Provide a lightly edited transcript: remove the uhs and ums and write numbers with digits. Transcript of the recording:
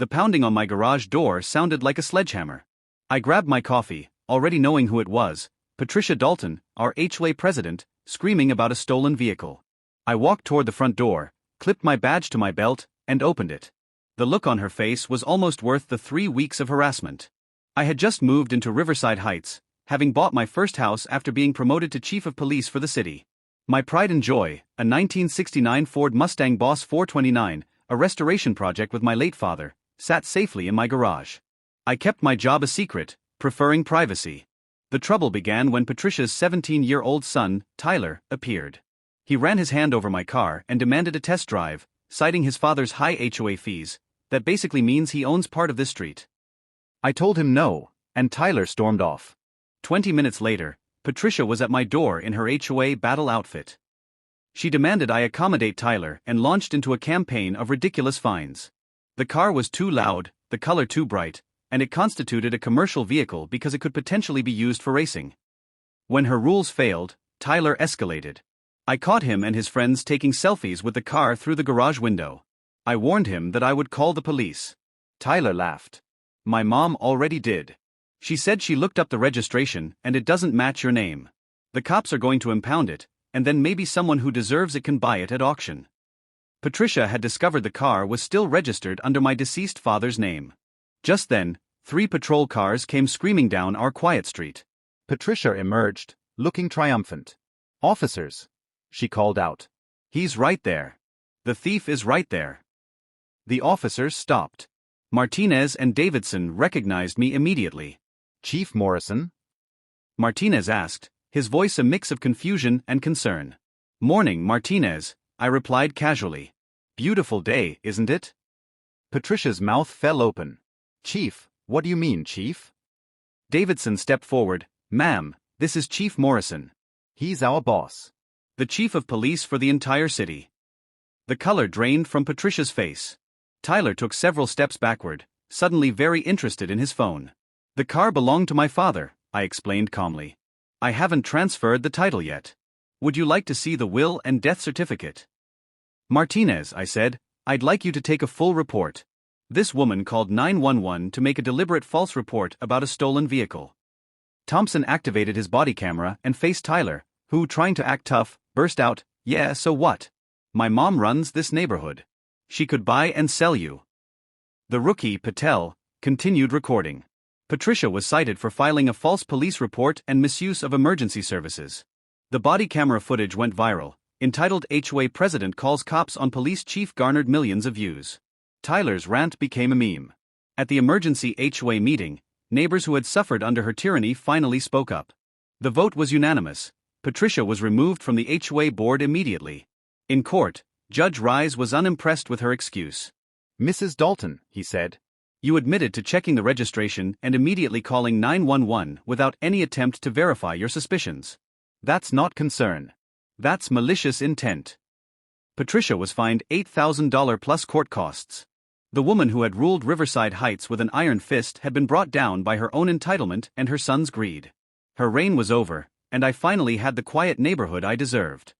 The pounding on my garage door sounded like a sledgehammer. I grabbed my coffee, already knowing who it was, Patricia Dalton, our HOA president, screaming about a stolen vehicle. I walked toward the front door, clipped my badge to my belt, and opened it. The look on her face was almost worth the 3 weeks of harassment. I had just moved into Riverside Heights, having bought my first house after being promoted to chief of police for the city. My pride and joy, a 1969 Ford Mustang Boss 429, a restoration project with my late father, sat safely in my garage. I kept my job a secret, preferring privacy. The trouble began when Patricia's 17-year-old son, Tyler, appeared. He ran his hand over my car and demanded a test drive, citing his father's high HOA fees. That basically means he owns part of this street. I told him no, and Tyler stormed off. 20 minutes later, Patricia was at my door in her HOA battle outfit. She demanded I accommodate Tyler and launched into a campaign of ridiculous fines. The car was too loud, the color too bright, and it constituted a commercial vehicle because it could potentially be used for racing. When her rules failed, Tyler escalated. I caught him and his friends taking selfies with the car through the garage window. I warned him that I would call the police. Tyler laughed. My mom already did. She said she looked up the registration and it doesn't match your name. The cops are going to impound it, and then maybe someone who deserves it can buy it at auction. Patricia had discovered the car was still registered under my deceased father's name. Just then, 3 patrol cars came screaming down our quiet street. Patricia emerged, looking triumphant. "Officers," she called out. "He's right there. The thief is right there." The officers stopped. Martinez and Davidson recognized me immediately. "Chief Morrison?" Martinez asked, his voice a mix of confusion and concern. "Morning, Martinez," I replied casually. "Beautiful day, isn't it?" Patricia's mouth fell open. "Chief, what do you mean, Chief?" Davidson stepped forward. "Ma'am, this is Chief Morrison. He's our boss. The chief of police for the entire city." The color drained from Patricia's face. Tyler took several steps backward, suddenly very interested in his phone. "The car belonged to my father," I explained calmly. "I haven't transferred the title yet. Would you like to see the will and death certificate?" "Martinez," I said, "I'd like you to take a full report. This woman called 911 to make a deliberate false report about a stolen vehicle." Thompson activated his body camera and faced Tyler, who, trying to act tough, burst out, "Yeah, so what? My mom runs this neighborhood. She could buy and sell you." The rookie, Patel, continued recording. Patricia was cited for filing a false police report and misuse of emergency services. The body camera footage went viral. Entitled HOA President Calls Cops on Police Chief garnered millions of views. Tyler's rant became a meme. At the emergency HOA meeting, neighbors who had suffered under her tyranny finally spoke up. The vote was unanimous. Patricia was removed from the HOA board immediately. In court, Judge Rise was unimpressed with her excuse. "Mrs. Dalton," he said, "you admitted to checking the registration and immediately calling 911 without any attempt to verify your suspicions. That's not concern. That's malicious intent." Patricia was fined $8,000 plus court costs. The woman who had ruled Riverside Heights with an iron fist had been brought down by her own entitlement and her son's greed. Her reign was over, and I finally had the quiet neighborhood I deserved.